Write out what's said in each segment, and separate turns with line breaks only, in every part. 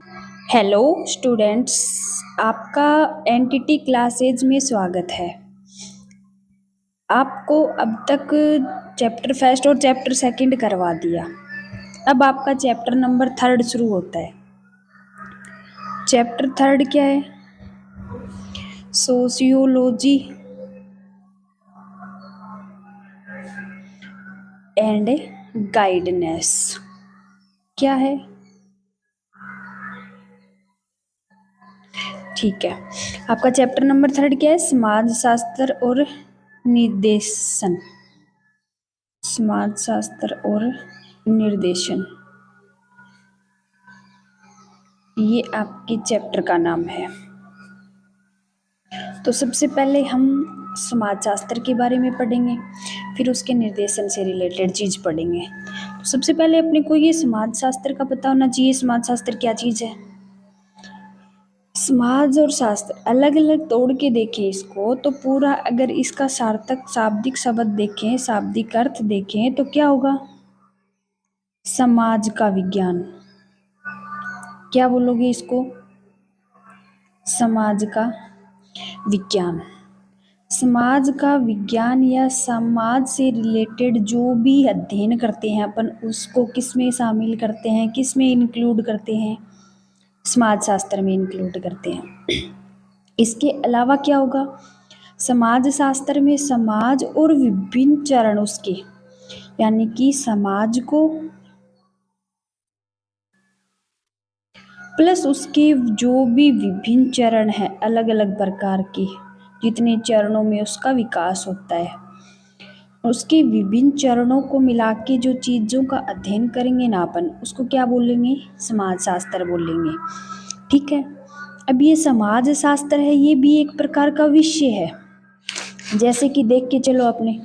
Hello students, आपका entity classes में स्वागत है। आपको अब तक चैप्टर फर्स्ट और चैप्टर सेकंड करवा दिया। अब आपका चैप्टर नंबर थर्ड शुरू होता है। चैप्टर थर्ड क्या है? Sociology and guidance. क्या है? ठीक है, आपका चैप्टर नंबर थर्ड क्या है? समाज शास्त्र और निर्देशन। समाज शास्त्र और निर्देशन, ये आपके चैप्टर का नाम है। तो सबसे पहले हम समाज शास्त्र के बारे में पढ़ेंगे, फिर उसके निर्देशन से रिलेटेड चीज़ पढ़ेंगे। तो सबसे पहले अपने को ये समाज शास्त्र का पता होना चाहिए। समाज शास्त्र क्या चीज़ है? समाज और शास्त्र अलग अलग तोड़ के देखें इसको तो पूरा, अगर इसका सार्थक शाब्दिक शब्द देखें, शाब्दिक अर्थ देखें तो क्या होगा? समाज का विज्ञान। क्या बोलोगे इसको? समाज का विज्ञान। समाज का विज्ञान या समाज से रिलेटेड जो भी अध्ययन करते हैं अपन, उसको किस में शामिल करते हैं, किस में इंक्लूड करते हैं? समाज शास्त्र में इंक्लूड करते हैं। इसके अलावा क्या होगा? समाज शास्त्र में समाज और विभिन्न चरण उसके, यानी कि समाज को प्लस उसके जो भी विभिन्न चरण हैं अलग अलग प्रकार के, जितने चरणों में उसका विकास होता है, उसके विभिन्न चरणों को मिला के जो चीज़ों का अध्ययन करेंगे ना अपन, उसको क्या बोलेंगे? समाज शास्त्र बोलेंगे। ठीक है, अब ये समाज शास्त्र है, ये भी एक प्रकार का विषय है। जैसे कि देख के चलो, अपने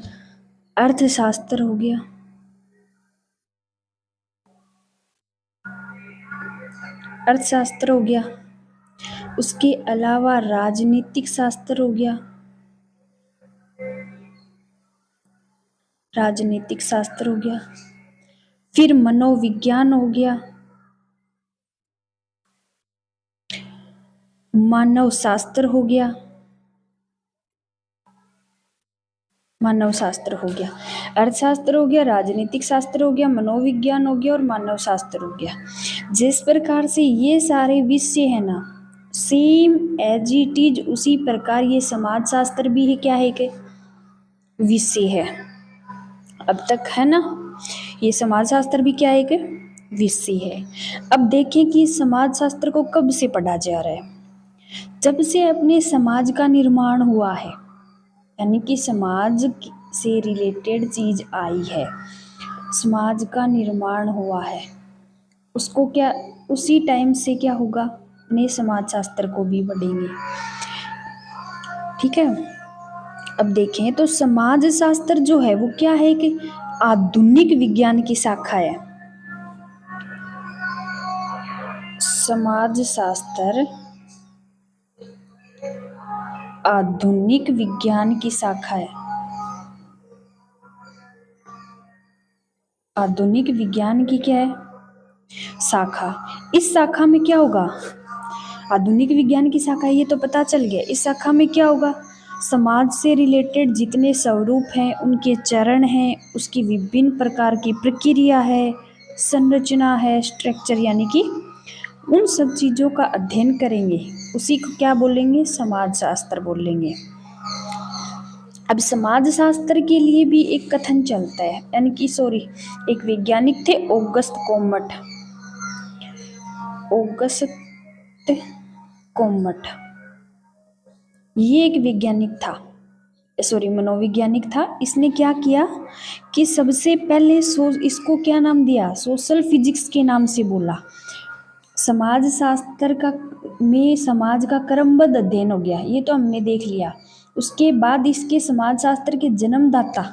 अर्थशास्त्र हो गया, अर्थशास्त्र हो गया, उसके अलावा राजनीतिक शास्त्र हो गया, राजनीतिक शास्त्र हो गया, फिर मनोविज्ञान हो गया, मानव शास्त्र हो गया, मानव शास्त्र हो गया, अर्थशास्त्र हो गया, राजनीतिक शास्त्र हो गया, मनोविज्ञान हो गया और मानव शास्त्र हो गया। जिस प्रकार से ये सारे विषय है ना, सेम एज इट इज उसी प्रकार ये समाज शास्त्र भी है, क्या है कि विषय है। अब तक है ना, ये समाज शास्त्र भी क्या है कि विषय है। अब देखें कि समाज शास्त्र को कब से पढ़ा जा रहा है? जब से अपने समाज का निर्माण हुआ है, यानी कि समाज से रिलेटेड चीज आई है, समाज का निर्माण हुआ है, उसको क्या उसी टाइम से क्या होगा? अपने समाज शास्त्र को भी पढ़ेंगे। ठीक है, अब देखें तो समाज शास्त्र जो है वो क्या है कि आधुनिक विज्ञान की शाखा है। समाज शास्त्र आधुनिक विज्ञान की शाखा है। आधुनिक विज्ञान की क्या है? शाखा। इस शाखा में क्या होगा? आधुनिक विज्ञान की शाखा, ये तो पता चल गया। इस शाखा में क्या होगा? समाज से रिलेटेड जितने स्वरूप हैं, उनके चरण हैं, उसकी विभिन्न प्रकार की प्रक्रिया है, संरचना है, स्ट्रक्चर, यानी कि उन सब चीज़ों का अध्ययन करेंगे। उसी को क्या बोलेंगे? समाज शास्त्र बोलेंगे। अब समाज शास्त्र के लिए भी एक कथन चलता है, यानी कि एक वैज्ञानिक थे ऑगस्ट कॉमट। ऑगस्ट कॉमट, ये एक वैज्ञानिक था, मनोवैज्ञानिक था। इसने क्या किया कि सबसे पहले इसको क्या नाम दिया? सोशल फिजिक्स के नाम से बोला। समाज शास्त्र का में समाज का क्रमबद्ध अध्ययन हो गया, ये तो हमने देख लिया। उसके बाद इसके समाज शास्त्र के जन्मदाता,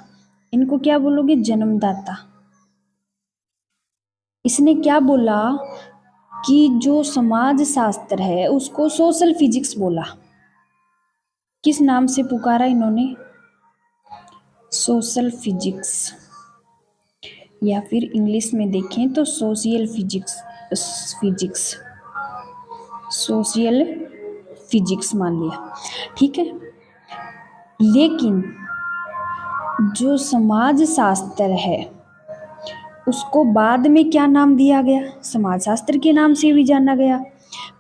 इनको क्या बोलोगे? जन्मदाता। इसने क्या बोला कि जो समाज शास्त्र है उसको सोशल फिजिक्स बोला। किस नाम से पुकारा इन्होंने? सोशल फिजिक्स, या फिर इंग्लिश में देखें तो social physics. Physics social physics मान लिया, ठीक है। लेकिन जो समाज शास्त्र है उसको बाद में क्या नाम दिया गया, समाज शास्त्र के नाम से भी जाना गया।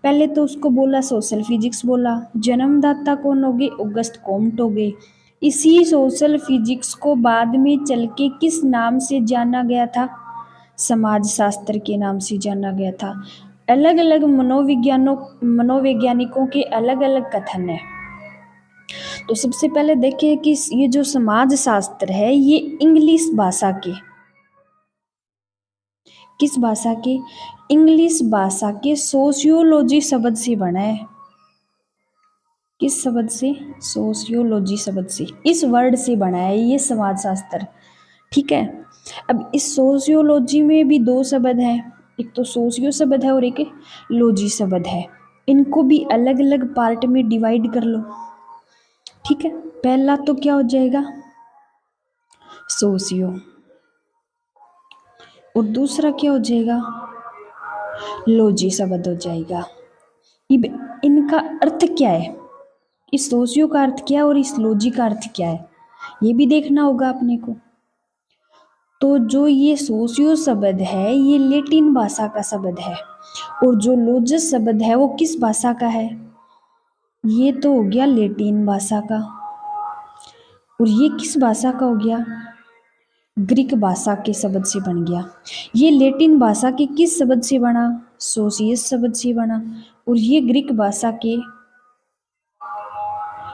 पहले तो उसको बोला सोशल फिजिक्स बोला, जन्मदाता कौन हो गए, ऑगस्ट कॉम्ट हो गए। इसी सोशल फिजिक्स को बाद में चल के किस नाम से जाना गया था, समाज शास्त्र के नाम से जाना गया था। अलग अलग मनोवैज्ञानिकों के अलग अलग कथन है। तो सबसे पहले देखें कि ये जो समाज शास्त्र है ये इंग्लिश भाषा के, किस भाषा के, इंग्लिश भाषा के सोशियोलॉजी शब्द से बना है। किस शब्द से, सोशियोलॉजी शब्द से, इस वर्ड से बना है ये समाज शास्त्र, ठीक है। अब इस सोशियोलॉजी में भी दो शब्द हैं, एक तो सोशियो शब्द है और एक लॉजी शब्द है। इनको भी अलग अलग पार्ट में डिवाइड कर लो, ठीक है। पहला तो क्या हो जाएगा, सोशियो, और दूसरा क्या हो जाएगा, लॉजी शब्द हो जाएगा। अब इनका अर्थ क्या है, इस सोशियो का अर्थ क्या है और इस लॉजी का अर्थ क्या है, ये भी देखना होगा अपने को। तो जो ये सोशियो शब्द है ये लैटिन भाषा का शब्द है, और जो लॉजस शब्द है वो किस भाषा का है, ये तो हो गया लैटिन भाषा का, और ये किस भाषा का हो गया, ग्रीक भाषा के शब्द से बन गया। ये लैटिन भाषा के किस शब्द से बना, सोशियस शब्द से बना, और ये ग्रीक भाषा के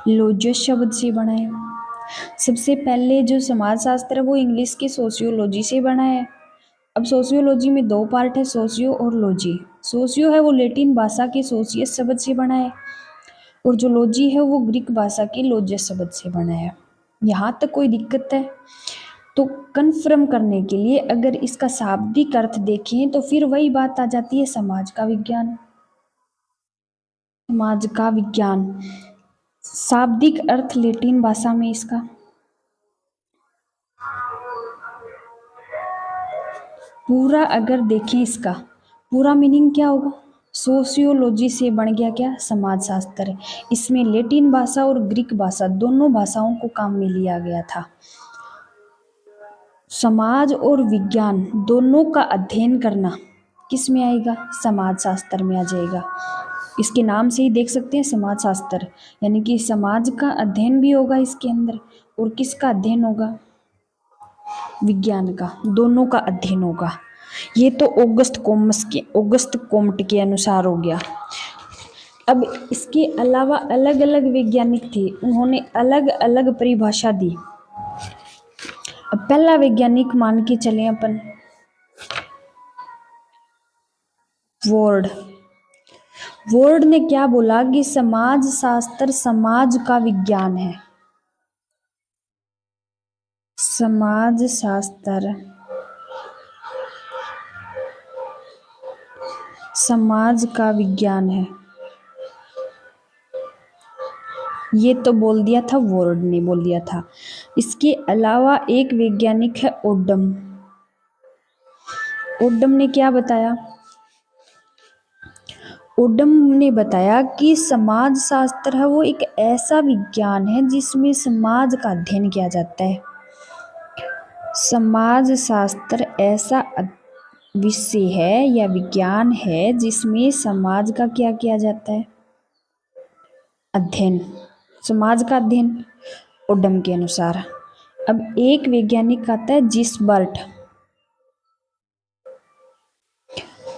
लॉजस शब्द से बना है। सबसे पहले जो समाजशास्त्र है वो इंग्लिश के सोशियोलॉजी से बना है। अब सोशियोलॉजी में दो पार्ट है, सोशियो और लॉजी। सोशियो है वो लैटिन भाषा के सोशियस शब्द से बना है, और जो लॉजी है वो ग्रीक भाषा के लॉजस शब्द से बना है। यहाँ तक कोई दिक्कत है? तो कन्फर्म करने के लिए अगर इसका शाब्दिक अर्थ देखें तो फिर वही बात आ जाती है, समाज का विज्ञान। समाज का विज्ञान शाब्दिक अर्थ लैटिन भाषा में इसका, पूरा अगर देखें इसका पूरा मीनिंग क्या होगा, सोशियोलॉजी से बन गया क्या, समाजशास्त्र। इसमें लैटिन भाषा और ग्रीक भाषा दोनों भाषाओं को काम में लिया गया था। समाज और विज्ञान दोनों का अध्ययन करना किस में आएगा, समाजशास्त्र में आ जाएगा। इसके नाम से ही देख सकते हैं समाजशास्त्र, यानी कि समाज का अध्ययन भी होगा इसके अंदर, और किसका अध्ययन होगा, विज्ञान का, दोनों का अध्ययन होगा। ये तो ऑगस्ट कॉम्ट के अनुसार हो गया। अब इसके अलावा अलग अलग वैज्ञानिक थे, उन्होंने अलग अलग परिभाषा दी। अब पहला वैज्ञानिक मान के चले अपन, वॉर्ड ने क्या बोला कि समाज शास्त्र समाज का विज्ञान है। समाज शास्त्र समाज का विज्ञान है, ये तो बोल दिया था, वॉर्ड ने बोल दिया था। इसके अलावा एक वैज्ञानिक है ओडम। ओडम ने क्या बताया, ओडम ने बताया कि समाज शास्त्र है वो एक ऐसा विज्ञान है जिसमें समाज का अध्ययन किया जाता है। समाज शास्त्र ऐसा विषय है या विज्ञान है जिसमें समाज का क्या किया जाता है, अध्ययन, समाज का अध्ययन, ओडम के अनुसार। अब एक वैज्ञानिक आता है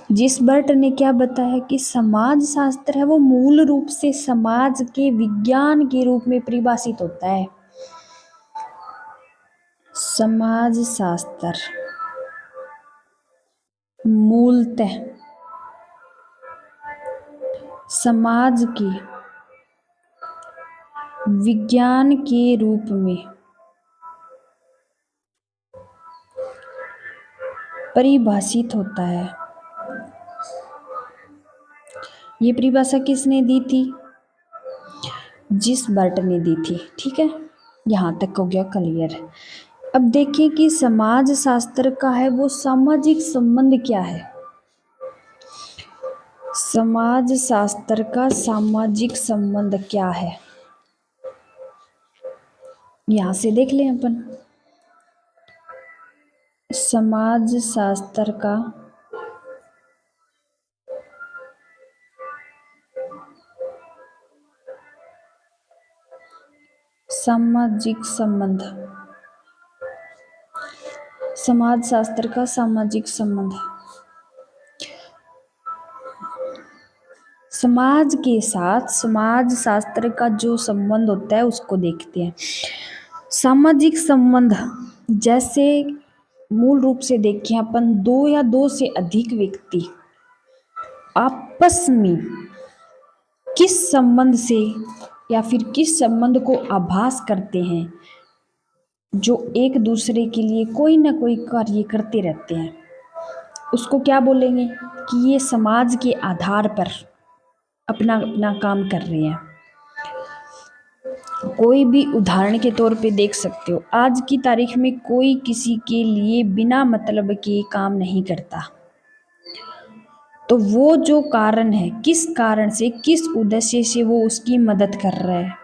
जिसबर्ट ने क्या बताया कि समाज शास्त्र है वो मूल रूप से समाज के विज्ञान के रूप में परिभाषित होता है। समाज शास्त्र मूलतः समाज के विज्ञान के रूप में परिभाषित होता है। ये परिभाषा किसने दी थी, जिसबर्ट ने दी थी, ठीक है। यहाँ तक हो गया क्लियर। अब देखें कि समाज शास्त्र का है वो सामाजिक संबंध क्या है। समाज शास्त्र का सामाजिक संबंध क्या है? यहां से देख लें अपन। समाज शास्त्र का सामाजिक संबंध। समाज शास्त्र का सामाजिक संबंध समाज के साथ समाज शास्त्र का जो संबंध होता है उसको देखते हैं। सामाजिक संबंध जैसे मूल रूप से देखें अपन, दो या दो से अधिक व्यक्ति आपस में किस संबंध से या फिर किस संबंध को आभास करते हैं, जो एक दूसरे के लिए कोई ना कोई कार्य करते रहते हैं, उसको क्या बोलेंगे कि ये समाज के आधार पर अपना अपना काम कर रहे हैं। कोई भी उदाहरण के तौर पे देख सकते हो, आज की तारीख में कोई किसी के लिए बिना मतलब के काम नहीं करता। तो वो जो कारण है, किस कारण से, किस उद्देश्य से वो उसकी मदद कर रहा है।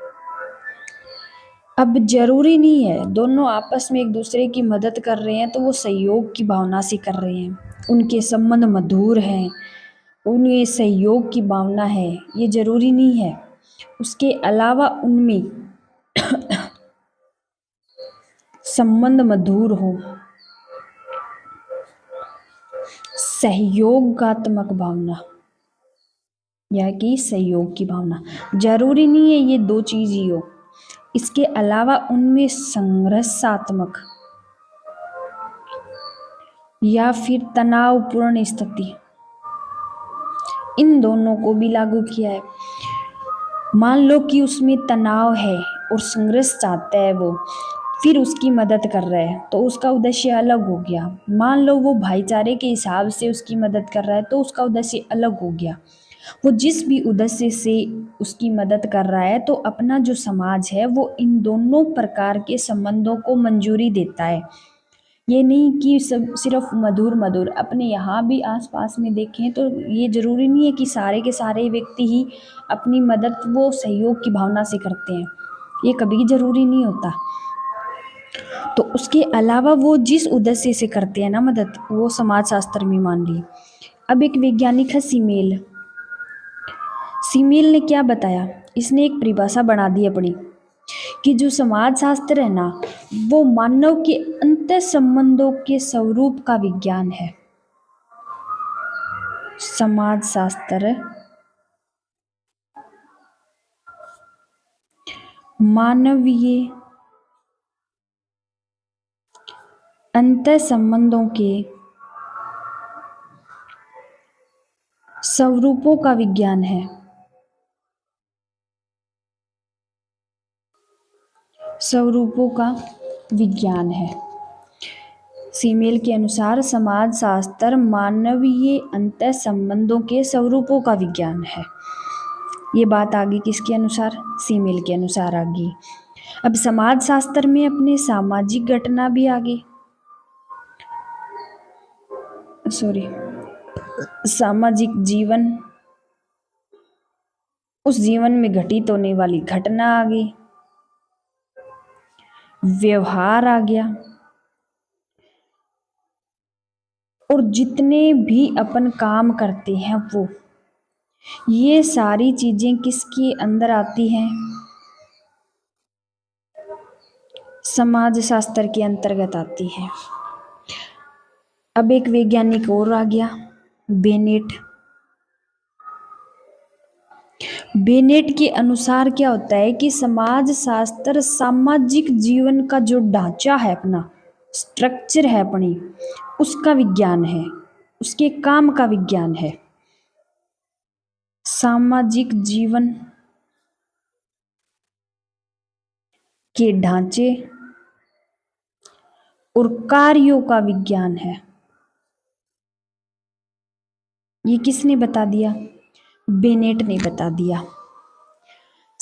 अब जरूरी नहीं है दोनों आपस में एक दूसरे की मदद कर रहे हैं तो वो सहयोग की भावना से कर रहे हैं, उनके संबंध मधुर हैं, उनमें सहयोग की भावना है, ये जरूरी नहीं है। उसके अलावा उनमें संबंध मधुर हो, सहयोगात्मक भावना या कि सहयोग की भावना, जरूरी नहीं है ये दो चीज ही हो। इसके अलावा उनमें संघर्षात्मक या फिर तनावपूर्ण स्थिति, इन दोनों को भी लागू किया है। मान लो कि उसमें तनाव है और संघर्ष चाहता है वो, फिर उसकी मदद कर रहा है तो उसका उद्देश्य अलग हो गया। मान लो वो भाईचारे के हिसाब से उसकी मदद कर रहा है तो उसका उद्देश्य अलग हो गया। वो जिस भी उद्देश्य से उसकी मदद कर रहा है तो अपना जो समाज है वो इन दोनों प्रकार के संबंधों को मंजूरी देता है। ये नहीं कि सब सिर्फ मधुर मधुर, अपने यहाँ भी आसपास में देखें तो ये जरूरी नहीं है कि सारे के सारे व्यक्ति ही अपनी मदद वो सहयोग की भावना से करते हैं, ये कभी जरूरी नहीं होता। तो उसके अलावा वो जिस उद्देश्य से करते हैं ना मदद, वो समाज शास्त्र में मान ली। अब एक वैज्ञानिक है सीमेल। सीमेल ने क्या बताया, इसने एक परिभाषा बना दी अपनी कि जो समाज शास्त्र है ना वो मानव के अंतः संबंधों के स्वरूप का विज्ञान है। समाज शास्त्र मानवीय अंतः संबंधों के स्वरूपों का विज्ञान है। स्वरूपों का विज्ञान है। सीमेल के अनुसार समाज शास्त्र मानवीय अंतः संबंधों के स्वरूपों का विज्ञान है। ये बात आगे किसके अनुसार, सीमेल के अनुसार आ गई। अब समाज शास्त्र में अपने सामाजिक घटना भी आ गई, सामाजिक जीवन, उस जीवन में घटित होने वाली घटना आ गई, व्यवहार आ गया, और जितने भी अपन काम करते हैं वो, ये सारी चीजें किसके अंदर आती हैं, समाज शास्त्र के अंतर्गत आती है। अब एक वैज्ञानिक और आ गया, बेनेट। बेनेट के अनुसार क्या होता है कि समाज शास्त्र सामाजिक जीवन का जो ढांचा है, अपना स्ट्रक्चर है अपनी, उसका विज्ञान है, उसके काम का विज्ञान है। सामाजिक जीवन के ढांचे और कार्यों का विज्ञान है। ये किसने बता दिया, बेनेट ने बता दिया।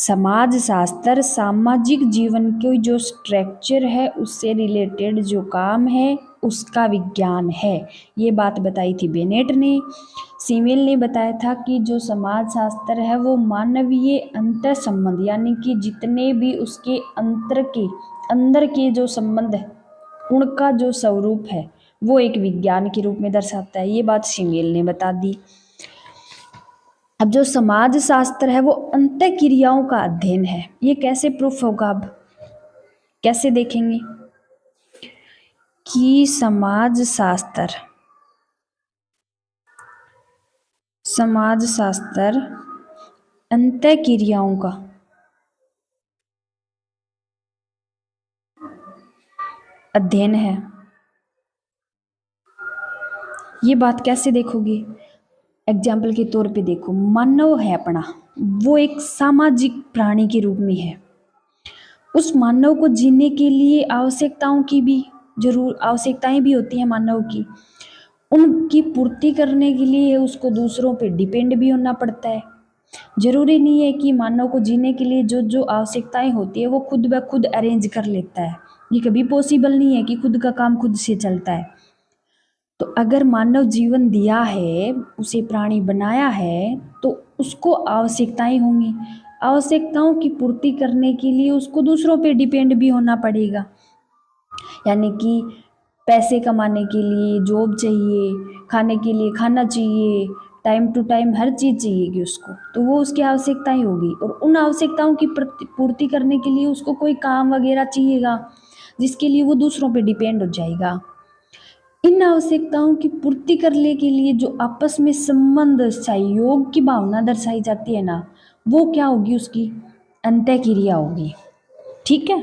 समाज शास्त्र सामाजिक जीवन के जो स्ट्रक्चर है उससे रिलेटेड जो काम है उसका विज्ञान है। ये बात बताई थी बेनेट ने। सीमेल ने बताया था कि जो समाज शास्त्र है वो मानवीय अंतर संबंध यानी कि जितने भी उसके अंदर के जो संबंध है उनका जो स्वरूप है वो एक विज्ञान के रूप में दर्शाता है। ये बात सीमेल ने बता दी। अब जो समाज शास्त्र है वो अंतः क्रियाओं का अध्ययन है। ये कैसे प्रूफ होगा? अब कैसे देखेंगे कि समाज शास्त्र अंतः क्रियाओं का अध्ययन है। ये बात कैसे देखोगे? एग्जाम्पल के तौर पे देखो, मानव है अपना, वो एक सामाजिक प्राणी के रूप में है। उस मानव को जीने के लिए आवश्यकताएं भी होती हैं मानव की। उनकी पूर्ति करने के लिए उसको दूसरों पे डिपेंड भी होना पड़ता है। जरूरी नहीं है कि मानव को जीने के लिए जो जो आवश्यकताएं होती है वो खुद ब खुद अरेंज कर लेता है। ये कभी पॉसिबल नहीं है कि खुद का काम खुद से चलता है। तो अगर मानव जीवन दिया है, उसे प्राणी बनाया है, तो उसको आवश्यकताएं होंगी। आवश्यकताओं की पूर्ति करने के लिए उसको दूसरों पे डिपेंड भी होना पड़ेगा। यानी कि पैसे कमाने के लिए जॉब चाहिए, खाने के लिए खाना चाहिए, टाइम टू टाइम हर चीज़ चाहिएगी उसको, तो वो उसकी आवश्यकताएं होगी। और उन आवश्यकताओं की पूर्ति करने के लिए उसको कोई काम वगैरह चाहिएगा जिसके लिए वो दूसरों पे डिपेंड हो जाएगा। इन आवश्यकताओं की पूर्ति करने के लिए जो आपस में संबंध सहयोग की भावना दर्शाई जाती है ना, वो क्या होगी? उसकी अंतःक्रिया होगी। ठीक है,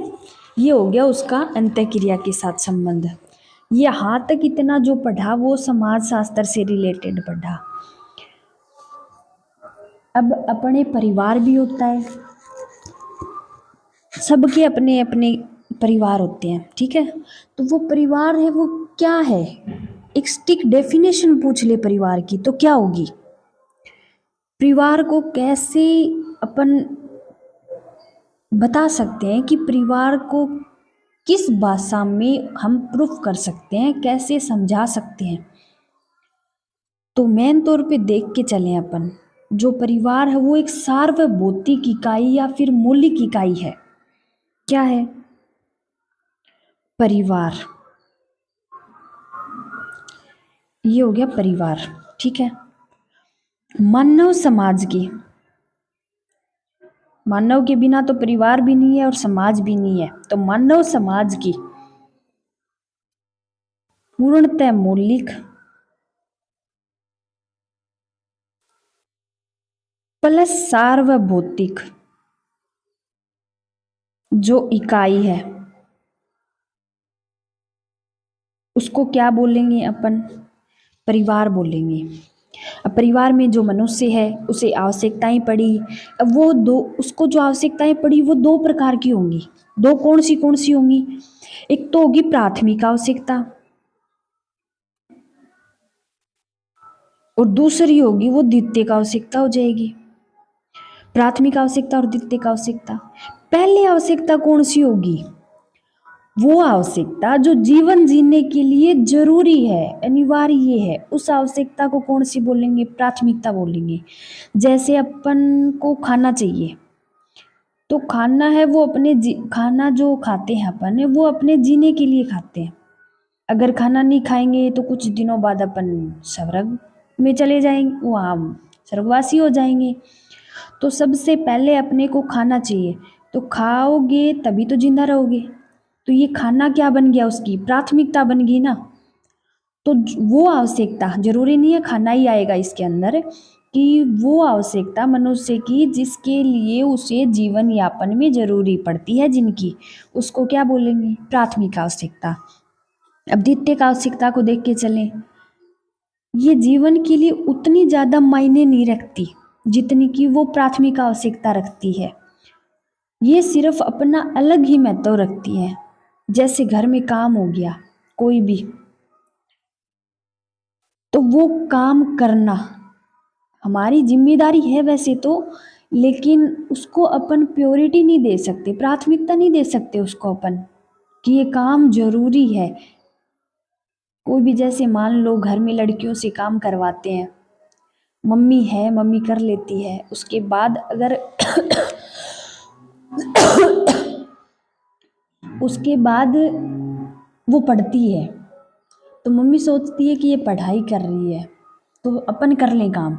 ये हो गया उसका अंतःक्रिया के साथ संबंध। यहाँ तक इतना जो पढ़ा वो समाज शास्त्र से रिलेटेड पढ़ा। अब अपने परिवार भी होता है, सबके अपने अपने परिवार होते हैं। ठीक है, तो वो परिवार है वो क्या है? एक स्टिक डेफिनेशन पूछ ले परिवार की तो क्या होगी? परिवार को कैसे अपन बता सकते हैं कि परिवार को किस भाषा में हम प्रूफ कर सकते हैं, कैसे समझा सकते हैं? तो मेन तौर पे देख के चलें अपन, जो परिवार है वो एक सार्वभौतिक इकाई या फिर मौलिक इकाई है। क्या है? परिवार। ये हो गया परिवार। ठीक है, मानव समाज की, मानव के बिना तो परिवार भी नहीं है और समाज भी नहीं है। तो मानव समाज की पूर्णतः मौलिक प्लस सार्वभौतिक जो इकाई है उसको क्या बोलेंगे अपन? परिवार बोलेंगे। अब परिवार में जो मनुष्य है उसे आवश्यकताएं पड़ी। अब वो दो, उसको जो आवश्यकताएं पड़ी वो दो प्रकार की होंगी। दो कौन सी होंगी? एक तो होगी प्राथमिक आवश्यकता और दूसरी होगी वो द्वितीयक आवश्यकता हो जाएगी। प्राथमिक आवश्यकता और द्वितीयक आवश्यकता। पहली आवश्यकता कौन सी होगी? वो आवश्यकता जो जीवन जीने के लिए जरूरी है, अनिवार्य है, उस आवश्यकता को कौन सी बोलेंगे? प्राथमिकता बोलेंगे। जैसे अपन को खाना चाहिए, तो खाना है वो खाना जो खाते हैं अपन वो अपने जीने के लिए खाते हैं। अगर खाना नहीं खाएंगे तो कुछ दिनों बाद अपन स्वर्ग में चले जाएंगे, वहाँ स्वर्गवासी हो जाएंगे। तो सबसे पहले अपने को खाना चाहिए, तो खाओगे तभी तो जिंदा रहोगे। तो ये खाना क्या बन गया? उसकी प्राथमिकता बन गई ना। तो वो आवश्यकता, जरूरी नहीं है खाना ही आएगा इसके अंदर, कि वो आवश्यकता मनुष्य की जिसके लिए उसे जीवन यापन में जरूरी पड़ती है जिनकी, उसको क्या बोलेंगे? प्राथमिक आवश्यकता। अब द्वितीयक आवश्यकता को देख के चलें। ये जीवन के लिए उतनी ज़्यादा मायने नहीं रखती जितनी कि वो प्राथमिक आवश्यकता रखती है। ये सिर्फ अपना अलग ही महत्व रखती है। जैसे घर में काम हो गया कोई भी, तो वो काम करना हमारी जिम्मेदारी है वैसे तो, लेकिन उसको अपन प्योरिटी नहीं दे सकते, प्राथमिकता नहीं दे सकते उसको अपन कि ये काम जरूरी है। कोई भी जैसे मान लो घर में लड़कियों से काम करवाते हैं, मम्मी है, मम्मी कर लेती है, उसके बाद अगर उसके बाद वो पढ़ती है तो मम्मी सोचती है कि ये पढ़ाई कर रही है तो अपन कर लें काम,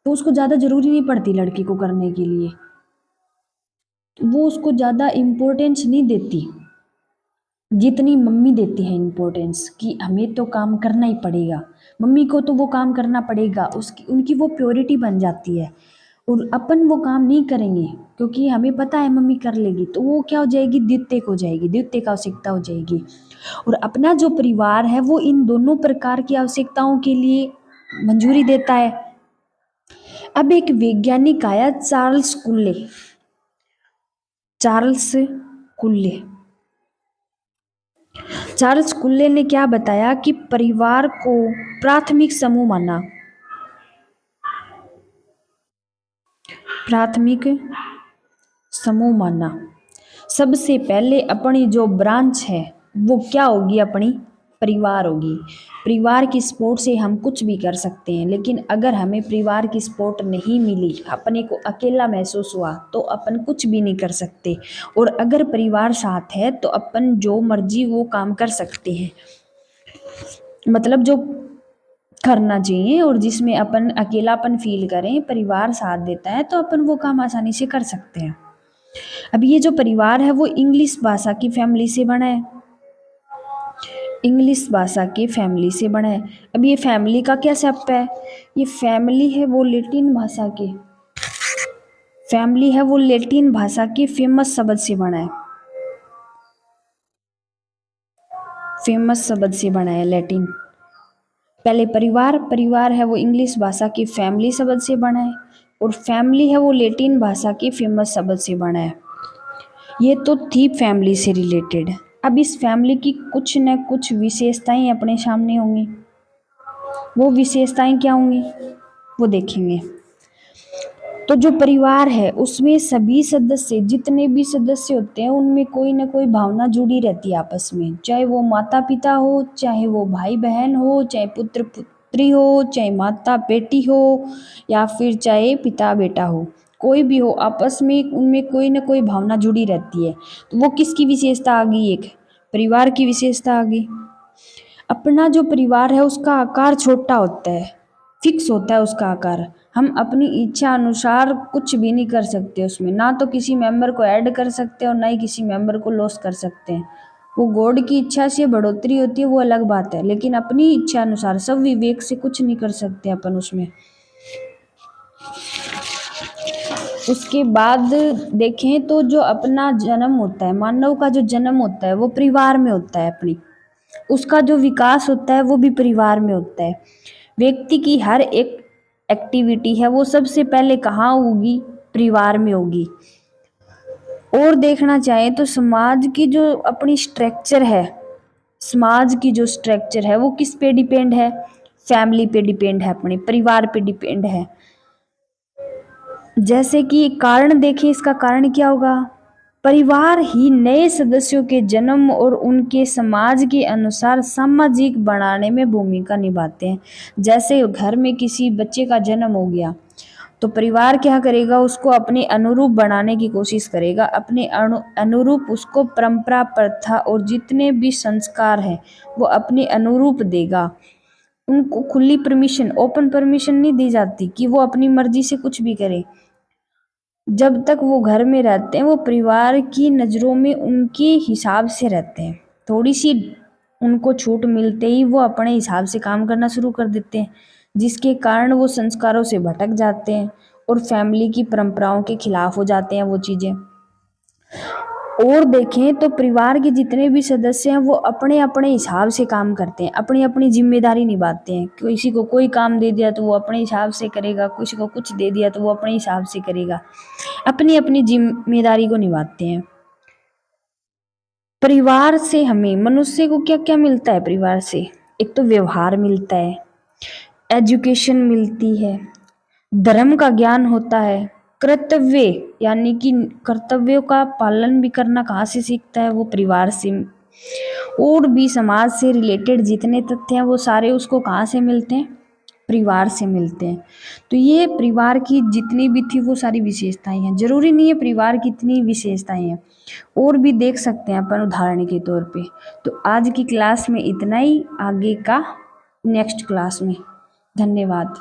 तो उसको ज़्यादा ज़रूरी नहीं पड़ती लड़की को करने के लिए, वो उसको ज़्यादा इम्पोर्टेंस नहीं देती जितनी मम्मी देती है इम्पोर्टेंस, कि हमें तो काम करना ही पड़ेगा, मम्मी को तो वो काम करना पड़ेगा, उसकी उनकी वो प्योरिटी बन जाती है। और अपन वो काम नहीं करेंगे क्योंकि हमें पता है मम्मी कर लेगी, तो वो क्या हो जाएगी, द्वितीयक हो जाएगी, द्वितीयक आवश्यकता हो जाएगी। और अपना जो परिवार है वो इन दोनों प्रकार की आवश्यकताओं के लिए मंजूरी देता है। अब एक वैज्ञानिक आया, चार्ल्स कुल्ले। चार्ल्स कुल्ले ने क्या बताया कि परिवार को प्राथमिक समूह माना, प्राथमिक समूह माना। सबसे पहले अपनी जो ब्रांच है वो क्या होगी, अपनी परिवार होगी। परिवार की सपोर्ट से हम कुछ भी कर सकते हैं, लेकिन अगर हमें परिवार की सपोर्ट नहीं मिली, अपने को अकेला महसूस हुआ, तो अपन कुछ भी नहीं कर सकते। और अगर परिवार साथ है तो अपन जो मर्जी वो काम कर सकते हैं, मतलब जो करना चाहिए, और जिसमें अपन अकेलापन फील करें, परिवार साथ देता है तो अपन वो काम आसानी से कर सकते हैं। अब ये जो परिवार है वो इंग्लिश भाषा की फैमिली से बना है, इंग्लिश भाषा की फैमिली से बना है। अब ये फैमिली का क्या शब्द है, ये फैमिली है वो लैटिन भाषा के, फैमिली है वो लैटिन भाषा के फेमस शब्द से बना है, फेमस शब्द से बना है लैटिन। पहले परिवार, परिवार है वो इंग्लिश भाषा की फैमिली शब्द से बना है, और फैमिली है वो लैटिन भाषा की फेमस शब्द से बना है। ये तो थी फैमिली से रिलेटेड। अब इस फैमिली की कुछ न कुछ विशेषताएं अपने सामने होंगी, वो विशेषताएं क्या होंगी वो देखेंगे। तो जो परिवार है उसमें सभी सदस्य, जितने भी सदस्य होते हैं, उनमें कोई ना कोई भावना जुड़ी रहती है आपस में, चाहे वो माता पिता हो, चाहे वो भाई बहन हो, चाहे पुत्र पुत्री हो, चाहे माता बेटी हो, या फिर चाहे पिता बेटा हो, कोई भी हो, आपस में उनमें कोई ना कोई भावना जुड़ी रहती है। तो वो किसकी विशेषता आ गई, एक परिवार की विशेषता आ गई। अपना जो परिवार है उसका आकार छोटा होता है, फिक्स होता है उसका आकार, हम अपनी इच्छा अनुसार कुछ भी नहीं कर सकते उसमें, ना तो किसी मेंबर को ऐड कर सकते हैं और ना ही किसी मेंबर को लॉस कर सकते हैं। वो गॉड की इच्छा से बढ़ोतरी होती है वो अलग बात है, लेकिन अपनी इच्छा अनुसार सब विवेक से कुछ नहीं कर सकते अपन उसमें। उसके बाद देखें तो जो अपना जन्म होता है, मानव का जो जन्म होता है वो परिवार में होता है अपनी, उसका जो विकास होता है वो भी परिवार में होता है। व्यक्ति की हर एक एक्टिविटी है वो सबसे पहले कहाँ होगी, परिवार में होगी। और देखना चाहे तो समाज की जो अपनी स्ट्रक्चर है, समाज की जो स्ट्रक्चर है वो किस पे डिपेंड है, फैमिली पे डिपेंड है, अपने परिवार पे डिपेंड है। जैसे कि कारण देखें, इसका कारण क्या होगा, परिवार ही नए सदस्यों के जन्म और उनके समाज के अनुसार सामाजिक बनाने में भूमिका निभाते हैं। जैसे घर में किसी बच्चे का जन्म हो गया तो परिवार क्या करेगा, उसको अपने अनुरूप बनाने की कोशिश करेगा, अपने अनुरूप उसको परंपरा प्रथा और जितने भी संस्कार हैं वो अपने अनुरूप देगा। उनको खुली परमिशन, ओपन परमिशन नहीं दी जाती कि वो अपनी मर्जी से कुछ भी करे। जब तक वो घर में रहते हैं वो परिवार की नज़रों में उनके हिसाब से रहते हैं, थोड़ी सी उनको छूट मिलते ही वो अपने हिसाब से काम करना शुरू कर देते हैं, जिसके कारण वो संस्कारों से भटक जाते हैं और फैमिली की परंपराओं के खिलाफ हो जाते हैं वो चीज़ें। और देखें तो परिवार के जितने भी सदस्य हैं वो अपने अपने हिसाब से काम करते हैं, अपनी अपनी जिम्मेदारी निभाते हैं। किसी को कोई काम दे दिया तो वो अपने हिसाब से करेगा, किसी को कुछ दे दिया तो वो अपने हिसाब से करेगा, अपनी अपनी जिम्मेदारी को निभाते हैं। परिवार से हमें मनुष्य को क्या क्या मिलता है, परिवार से एक तो व्यवहार मिलता है, एजुकेशन मिलती है, धर्म का ज्ञान होता है, कर्तव्य यानी कि कर्तव्यों का पालन भी करना कहाँ से सीखता है? वो परिवार से। और भी समाज से रिलेटेड जितने तथ्य हैं वो सारे उसको कहाँ से मिलते हैं? परिवार से मिलते हैं। तो ये परिवार की जितनी भी थी वो सारी विशेषताएं हैं। जरूरी नहीं है परिवार की इतनी विशेषताएं हैं, और भी देख सकते हैं अपन उदाहरण के तौर पे। तो आज की क्लास में इतना ही, आगे का नेक्स्ट क्लास में। धन्यवाद।